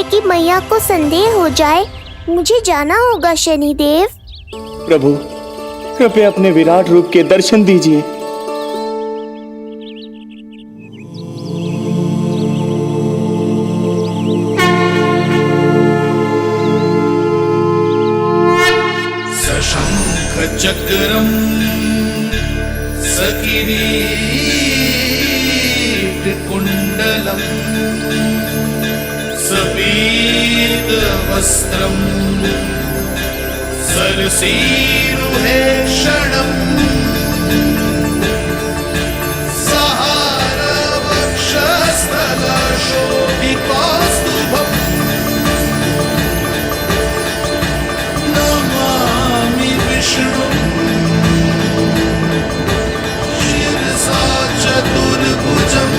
कि मैया को संदेह हो जाए। मुझे जाना होगा शनिदेव। प्रभु, कृपया अपने विराट रूप के दर्शन दीजिए। सशंख चक्रम सकिरीट कुंडलम सपीत वस्त्रम सरसीरुहेक्षणम सहार वक्षस्थलशोभिकौस्तुभम् नमामि विष्णुं शिरसा चतुर्भुजम्।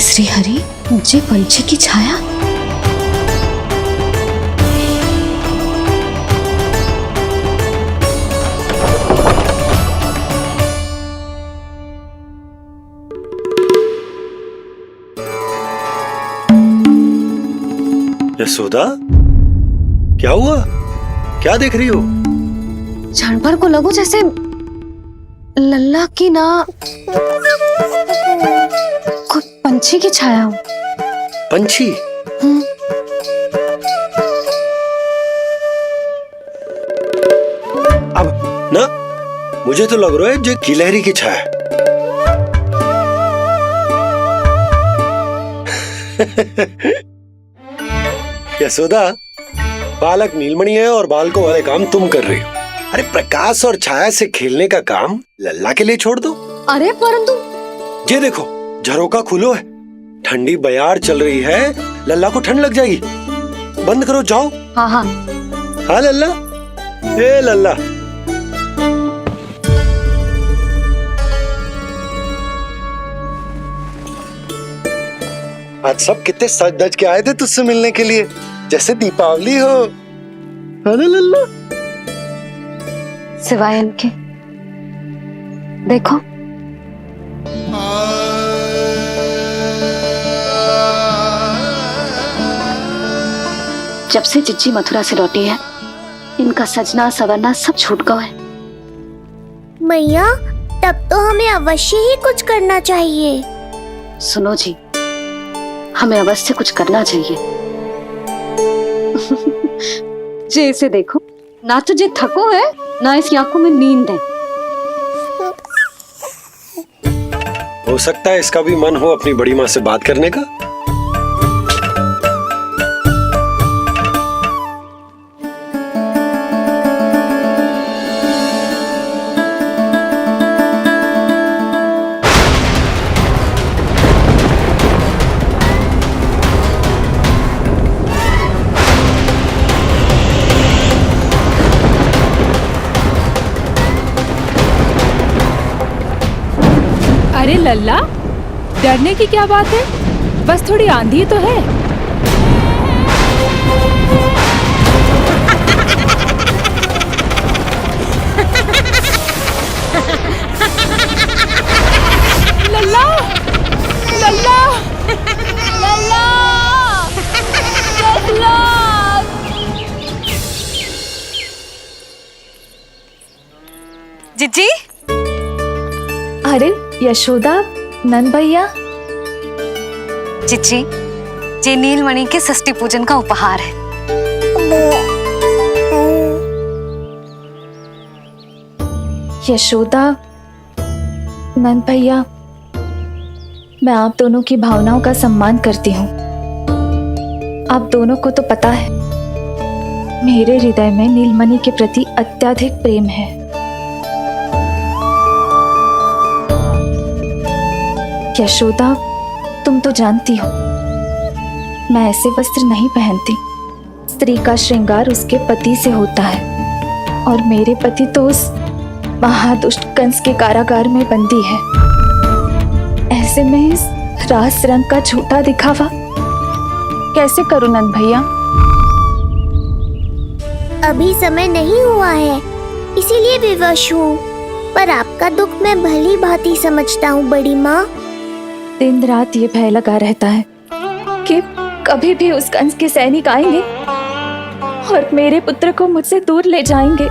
श्री हरि, मुझे पंछी की छाया। यशोदा, क्या हुआ? क्या देख रही हो? क्षण भर को लगो जैसे लल्ला की ना कोई पंछी की छाया हो। पंछी? अब ना मुझे तो लग रहा है जो गिलहरी की छाया। यशोदा, बालक नीलमणि है और बालकों वाले काम तुम कर रही हो। अरे प्रकाश और छाया से खेलने का काम लल्ला के लिए छोड़ दो। अरे परंतु ये देखो, झरोका खुलो है, ठंडी बयार चल रही है, लल्ला को ठंड लग जाएगी। बंद करो, जाओ। हाँ हाँ हाँ लल्ला, ए लल्ला। आज सब कितने सज धज के आए थे तुझसे मिलने के लिए, जैसे दीपावली हो। अरे लल्ला, सिवाय इनके देखो। जब से चिच्ची मथुरा से लौटी है, इनका सजना सवरना सब छूट गया है। मैया, तब तो हमें अवश्य ही कुछ करना चाहिए। सुनो जी, हमें अवश्य कुछ करना चाहिए। जे इसे देखो, ना तो जे थको है, ना इसकी आंखों में नींद है। हो सकता है इसका भी मन हो अपनी बड़ी माँ से बात करने का। अरे लल्ला, डरने की क्या बात है? बस थोड़ी आंधी तो है। लल्ला, लल्ला, लल्ला, लल्ला। जिज्जी, अरे यशोदा, नंद भैया। चिच्ची, ये नीलमणि के षष्ठी पूजन का उपहार है। यशोदा, नंद भैया, मैं आप दोनों की भावनाओं का सम्मान करती हूँ। आप दोनों को तो पता है, मेरे हृदय में नीलमणि के प्रति अत्यधिक प्रेम है। यशोदा, तुम तो जानती हो मैं ऐसे वस्त्र नहीं पहनती। स्त्री का श्रृंगार उसके पति से होता है और मेरे पति तो उस महादुष्ट कंस के कारागार में बंदी है। ऐसे में इस रास रंग का झूठा दिखावा कैसे करूं नंद भैया? अभी समय नहीं हुआ है, इसीलिए विवश हूँ। पर आपका दुख मैं भली भांति समझता हूँ बड़ी माँ। दिन रात ये भय लगा रहता है कि कभी भी उस कंस के सैनिक आएंगे और मेरे पुत्र को मुझसे दूर ले जाएंगे।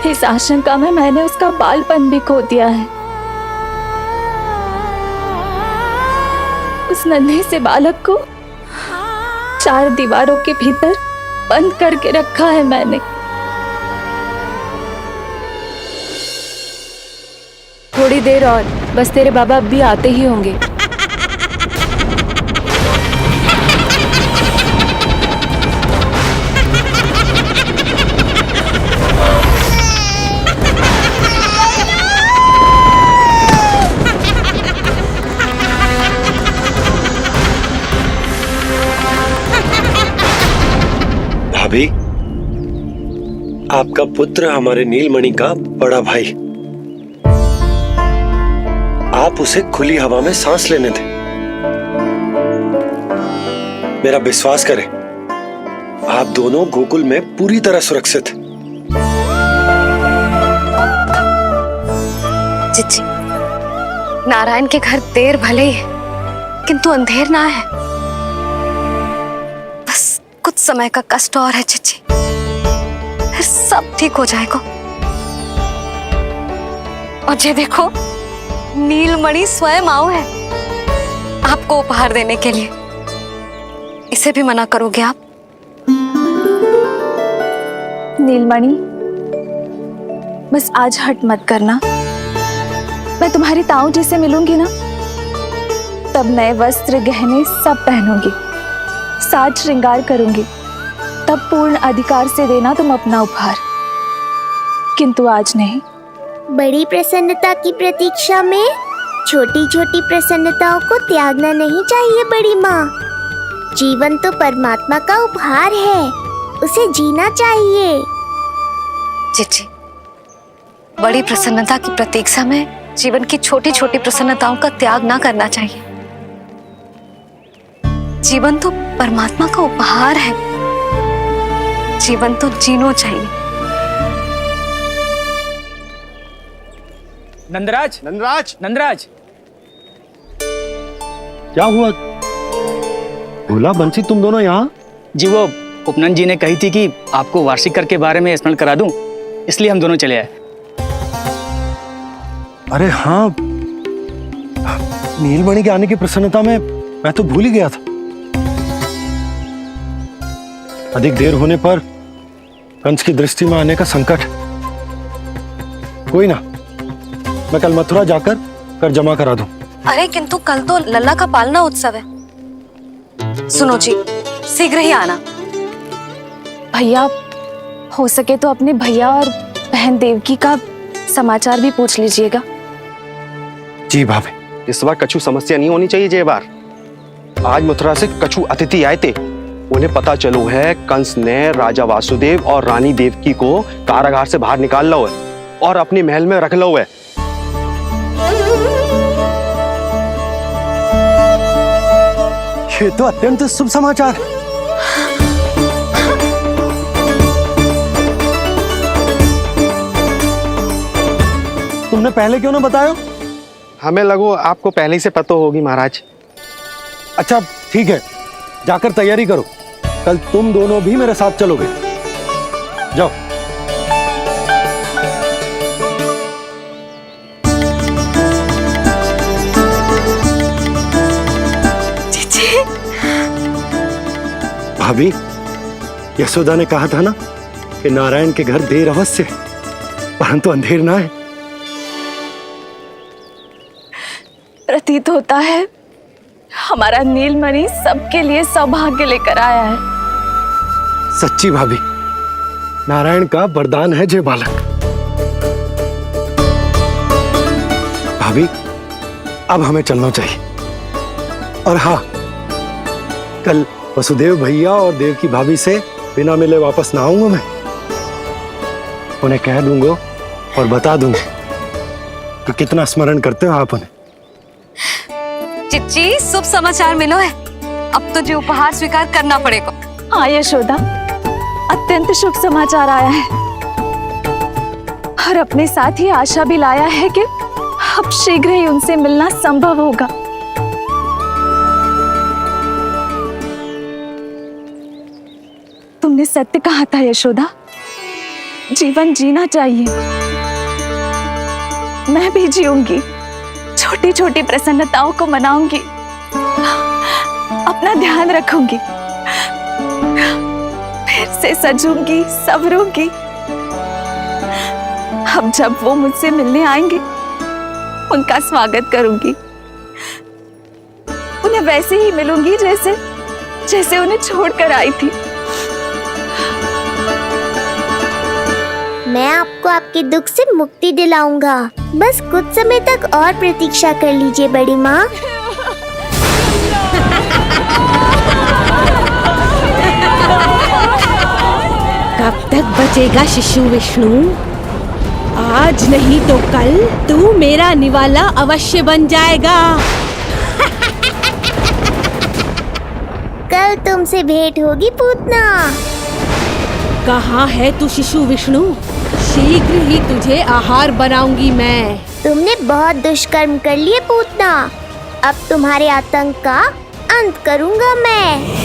इस आशंका में मैंने उसका बालपन भी खो दिया है। उस नन्हे से बालक को 4 दीवारों के भीतर बंद करके रखा है मैंने। थोड़ी देर और, बस तेरे बाबा अब भी आते ही होंगे। भाभी, आपका पुत्र हमारे नीलमणि का बड़ा भाई। आप उसे खुली हवा में सांस लेने दें। मेरा विश्वास करें, आप दोनों गोकुल में पूरी तरह सुरक्षित हैं। चिच्ची, नारायण के घर देर भले ही है, किंतु अंधेर ना है। बस कुछ समय का कष्ट और है चिच्ची, फिर सब ठीक हो जाएगा। और ये देखो, नीलमणि स्वयं आओ है आपको उपहार देने के लिए। इसे भी मना करोगे आप? नीलमणि, बस आज हट मत करना। मैं तुम्हारी ताऊ जी से मिलूंगी ना, तब नए वस्त्र गहने सब पहनूंगी, साज श्रृंगार करूंगी। तब पूर्ण अधिकार से देना तुम अपना उपहार, किंतु आज नहीं। बड़ी प्रसन्नता की प्रतीक्षा में छोटी छोटी प्रसन्नताओं को त्यागना नहीं चाहिए बड़ी माँ। जीवन तो परमात्मा का उपहार है, उसे जीना चाहिए। चिच्ची, बड़ी प्रसन्नता की प्रतीक्षा में जीवन की छोटी छोटी प्रसन्नताओं का त्याग ना करना चाहिए। जीवन तो परमात्मा का उपहार है, जीवन तो जीना चाहिए। नंदराज, नंदराज, नंदराज, क्या हुआ? भोला बंसी, तुम दोनों यहाँ? जी वो उपनंद जी ने कही थी कि आपको वार्षिक कर के बारे में स्मरण करा दूं, इसलिए हम दोनों चले आए। अरे हाँ, नीलमणि के आने की प्रसन्नता में मैं तो भूल ही गया था। अधिक देर होने पर कंस की दृष्टि में आने का संकट। कोई ना, मैं कल मथुरा जाकर कर जमा करा दूं। अरे किंतु कल तो लल्ला का पालना उत्सव है। सुनो जी, शीघ्र ही आना। भैया, हो सके तो अपने भैया और बहन देवकी का समाचार भी पूछ लीजिएगा। जी भाभी। इस बार कछु समस्या नहीं होनी चाहिए। ये बार आज मथुरा से कछु अतिथि आए थे, उन्हें पता चलो है कंस ने राजा वासुदेव और रानी देवकी को कारागार से बाहर निकाल लो है और अपने महल में रख लो है। ये तो अत्यंत शुभ समाचार है। तुमने पहले क्यों ना बताया? हमें लगो आपको पहले से पता होगी महाराज। अच्छा ठीक है, जाकर तैयारी करो, कल तुम दोनों भी मेरे साथ चलोगे। जाओ। भाभी, यशोदा ने कहा था ना कि नारायण के घर देर अवश्य है, परंतु अंधेर ना है। प्रतीत होता है हमारा नीलमणि सबके लिए सौभाग्य लेकर आया है। सच्ची भाभी, नारायण का वरदान है जे बालक। भाभी, अब हमें चलना चाहिए। और हाँ, कल वसुदेव भैया और देव की भाभी से बिना मिले वापस ना आऊंगा मैं। उन्हें कह दूंगा और बता दूंगा कि कितना स्मरण करते हो आप उन्हें। चिच्ची, शुभ समाचार मिलो है। अब तुझे उपहार स्वीकार करना पड़ेगा। हाँ यशोदा, अत्यंत शुभ समाचार आया है और अपने साथ ही आशा भी लाया है कि अब शीघ्र ही उनसे मिलना संभव होगा। तुमने सत्य कहा था यशोदा, जीवन जीना चाहिए। मैं भी जीऊंगी, छोटी छोटी प्रसन्नताओं को मनाऊंगी, अपना ध्यान रखूंगी, फिर से सजूंगी, संवरूंगी। अब जब वो मुझसे मिलने आएंगे, उनका स्वागत करूंगी। उन्हें वैसे ही मिलूंगी जैसे जैसे उन्हें छोड़कर आई थी। मैं आपको आपके दुख से मुक्ति दिलाऊंगा। बस कुछ समय तक और प्रतीक्षा कर लीजिए बड़ी माँ। कब तक बचेगा शिशु विष्णु? आज नहीं तो कल तू मेरा निवाला अवश्य बन जाएगा। कल तुमसे भेंट होगी पूतना। कहाँ है तू शिशु विष्णु? शीघ्र ही तुझे आहार बनाऊंगी मैं। तुमने बहुत दुष्कर्म कर लिए पूतना। अब तुम्हारे आतंक का अंत करूंगा मैं।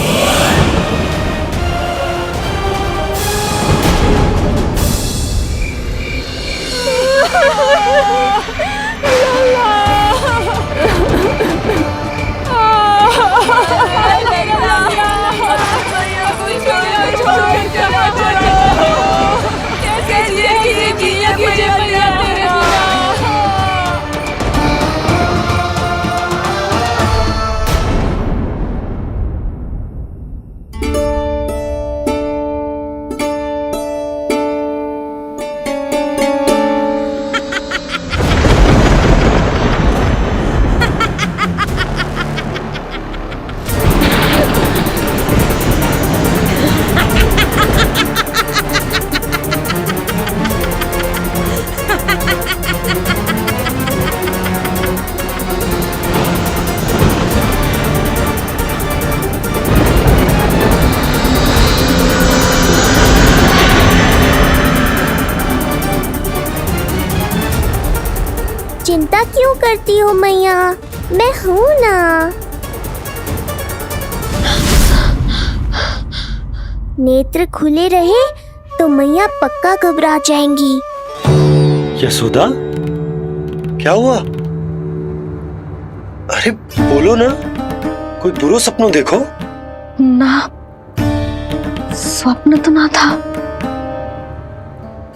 चिंता क्यों करती हो मैया? मैं हूँ ना। नेत्र खुले रहे तो मैया पक्का घबरा जाएंगी। यशोदा, क्या हुआ? अरे बोलो ना, कोई बुरा सपना देखो। ना, स्वप्न तो ना था,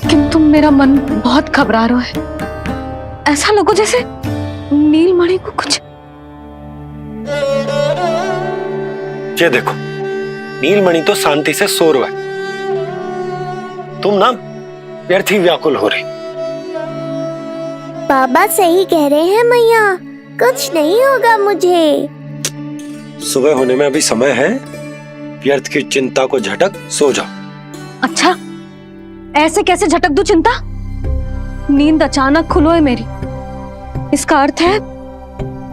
किंतु मेरा मन बहुत घबरा रहा है। ऐसा लगो जैसे नीलमणि को कुछ। ये देखो, नीलमणि तो शांति से सो रहा है, तुम ना व्यर्थ ही व्याकुल हो रही। बाबा सही कह रहे हैं मैया, कुछ नहीं होगा मुझे। सुबह होने में अभी समय है, व्यर्थ की चिंता को झटक सो जाओ। अच्छा, ऐसे कैसे झटक दूं चिंता? नींद अचानक खुलो है मेरी, इसका अर्थ है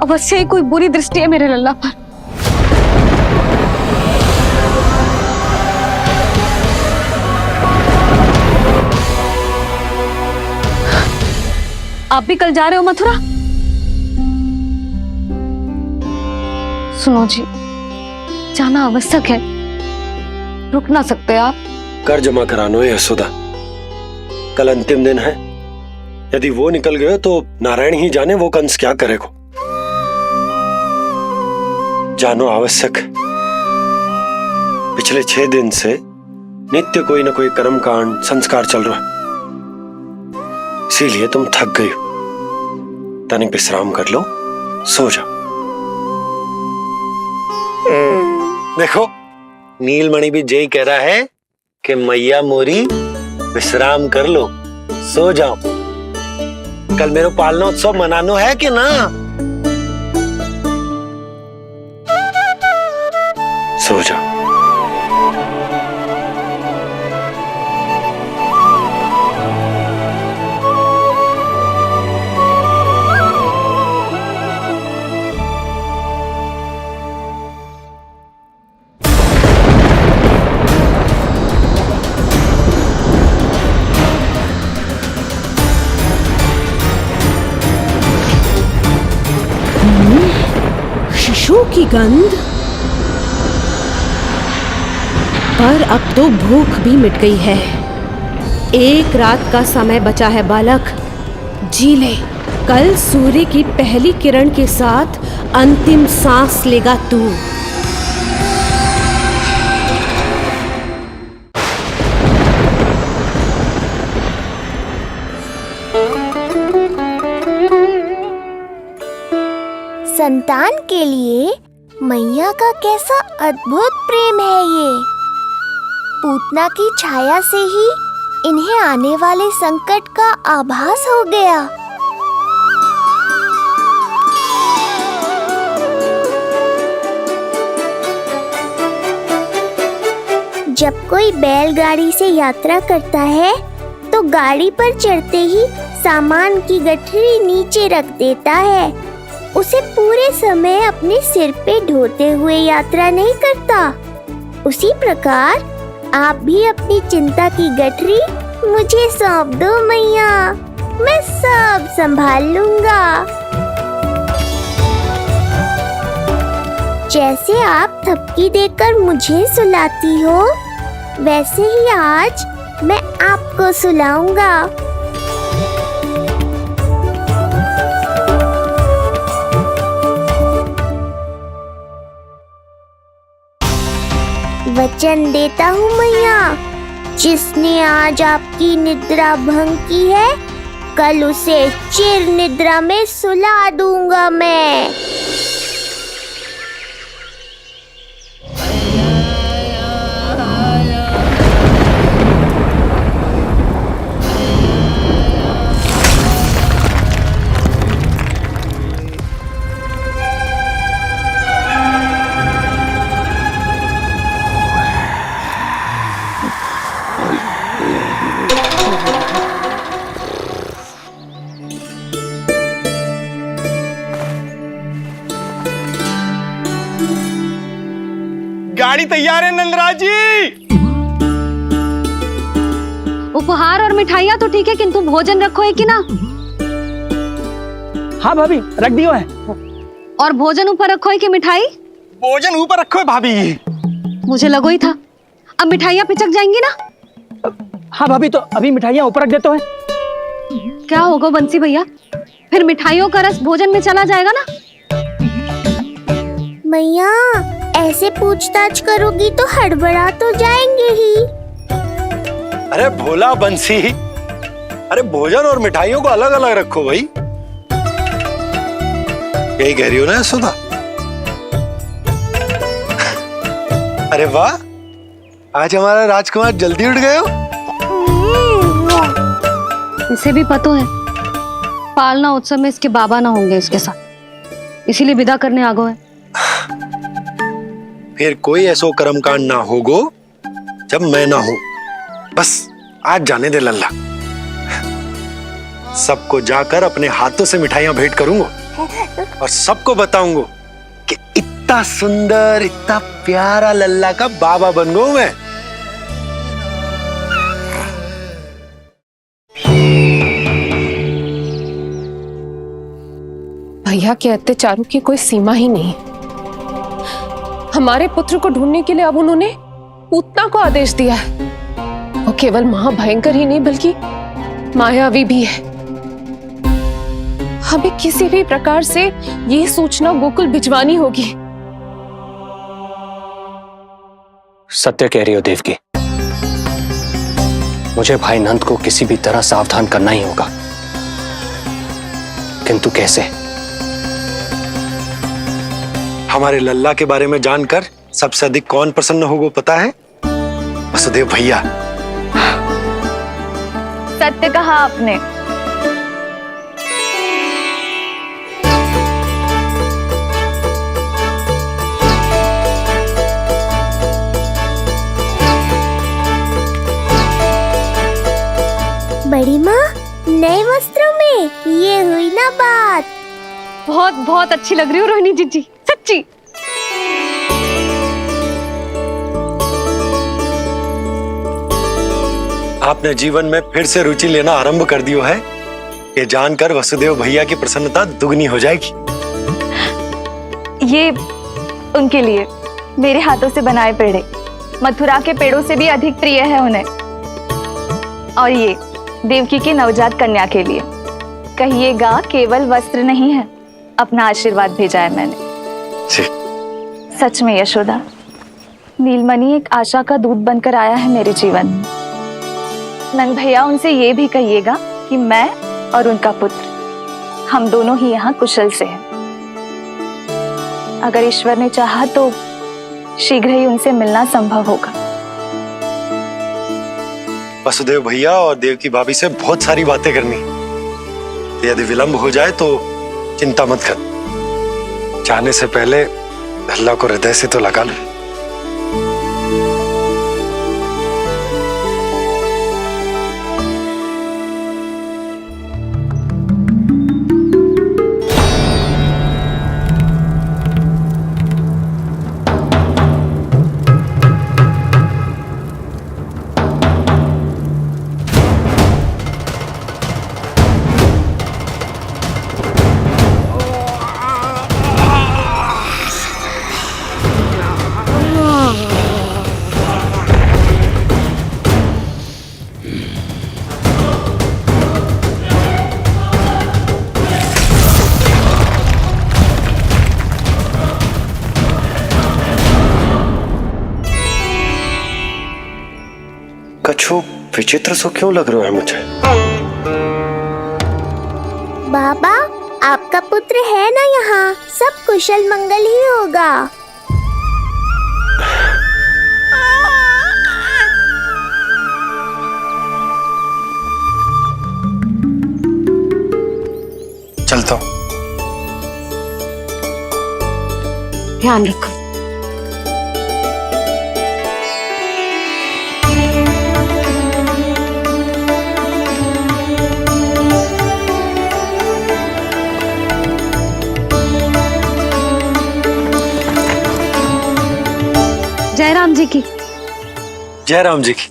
अवश्य ही कोई बुरी दृष्टि है मेरे लल्ला पर। आप भी कल जा रहे हो मथुरा? सुनो जी, जाना आवश्यक है, रुक ना सकते आप? कर जमा करानो है यशोदा, कल अंतिम दिन है। यदि वो निकल गए तो नारायण ही जाने वो कंस क्या करेगा। जानो आवश्यक। पिछले 6 दिन से नित्य कोई न कोई कर्मकांड संस्कार चल रहा है, इसीलिए तुम थक गई हो। तनिक विश्राम कर लो, सो जाओ। देखो, नीलमणि भी जय कह रहा है कि मैया मोरी विश्राम कर लो, सो जाओ। कल मेरे पालना उत्सव मनानो है कि ना? सो जा। शिशु की गंध। पर अब तो भूख भी मिट गई है। एक रात का समय बचा है बालक, जी ले। कल सूर्य की पहली किरण के साथ अंतिम सांस लेगा तू। संतान के लिए मैया का कैसा अद्भुत प्रेम है ये। पूतना की छाया से ही इन्हें आने वाले संकट का आभास हो गया। जब कोई बैलगाड़ी से यात्रा करता है तो गाड़ी पर चढ़ते ही सामान की गठरी नीचे रख देता है। उसे पूरे समय अपने सिर पे ढोते हुए यात्रा नहीं करता। उसी प्रकार आप भी अपनी चिंता की गठरी मुझे सौंप दो मैया, मैं सब संभाल लूंगा। जैसे आप थपकी देकर मुझे सुलाती हो, वैसे ही आज मैं आपको सुलाऊंगा। वचन देता हूँ मैया, जिसने आज आपकी निद्रा भंग की है, कल उसे चिर निद्रा में सुला दूंगा मैं। गाड़ी तैयार है नंदराज जी। उपहार और मिठाइयाँ तो ठीक है, किंतु भोजन रखो है कि ना? हाँ भाभी, रख दियो है। और भोजन ऊपर रखो है कि मिठाई? भोजन ऊपर रखो है भाभी। मुझे लगो ही था, अब मिठाइयाँ पिचक जाएंगी ना? हाँ भाभी, तो अभी मिठाइयाँ ऊपर रख देते हैं। क्या होगा बंसी भैया, फिर मिठाइयों का रस भोजन में चला जाएगा ना? मैया ऐसे पूछताछ करोगी तो हड़बड़ा तो जाएंगे ही। अरे भोला बंसी, अरे भोजन और मिठाइयों को अलग अलग रखो भाई। यही कह रही हो ना सुधा? अरे वाह, आज हमारा राजकुमार जल्दी उठ गए हो। इसे भी पता है पालना उत्सव में इसके बाबा ना होंगे इसके साथ, इसीलिए विदा करने आ गए। फिर कोई ऐसो कर्मकांड ना होगो जब मैं ना हूं। बस आज जाने दे लल्ला, सबको जाकर अपने हाथों से मिठाइयां भेंट करूंगा और सबको बताऊंगा कि इतना सुंदर, इतना प्यारा लल्ला का बाबा बन गया मैं। भैया के अत्याचारों की कोई सीमा ही नहीं। हमारे पुत्र को ढूंढने के लिए अब उन्होंने पूतना को आदेश दिया है। वो केवल महाभयंकर ही नहीं बल्कि मायावी भी है। हमें किसी भी प्रकार से ये सूचना गोकुल भिजवानी होगी। सत्य कह रही हो देवकी, मुझे भाई नंद को किसी भी तरह सावधान करना ही होगा, किंतु कैसे? हमारे लल्ला के बारे में जानकर सबसे अधिक कौन प्रसन्न होगा पता है? वसुदेव भैया। सत्य कहा आपने। बड़ी माँ, नए वस्त्रों में ये हुई ना बात। बहुत बहुत अच्छी लग रही हो रोहिणी जीजी, सच्ची। आपने जीवन में फिर से रुचि लेना आरंभ कर दियो है, ये जानकर वसुदेव भैया की प्रसन्नता दुगनी हो जाएगी। ये उनके लिए मेरे हाथों से बनाए पेड़े मथुरा के पेड़ों से भी अधिक प्रिय है उन्हें। और ये देवकी की नवजात कन्या के लिए कहिएगा केवल वस्त्र नहीं है, अपना आशीर्वाद भेजा है मैंने। जी। सच में यशोदा, नीलमणि एक आशा का दूत बनकर आया है मेरे जीवन में। नंद भैया, उनसे ये भी कहिएगा कि मैं और उनका पुत्र हम दोनों ही यहाँ कुशल से हैं। अगर ईश्वर ने चाहा तो शीघ्र ही उनसे मिलना संभव होगा। वसुदेव भैया और देवकी भाभी से बहुत सारी बातें करनी, यदि विलंब हो जाए तो चिंता मत कर। जाने से पहले अल्लाह को हृदय से तो लगा लो। कछु विचित्र सो क्यों लग रहा है मुझे? बाबा, आपका पुत्र है ना यहाँ, सब कुशल मंगल ही होगा। चलता हूँ। ध्यान रखो। जय राम जी की। जय राम जी की।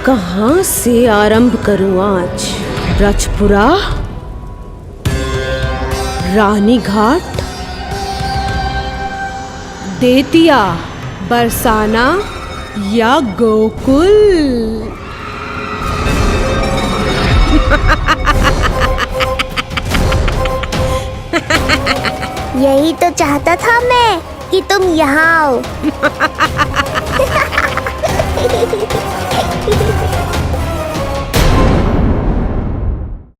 कहाँ से आरंभ करूं आज? ब्रजपुरा, रानी घाट, देतिया, बरसाना या गोकुल? यही तो चाहता था मैं कि तुम यहाँ आओ।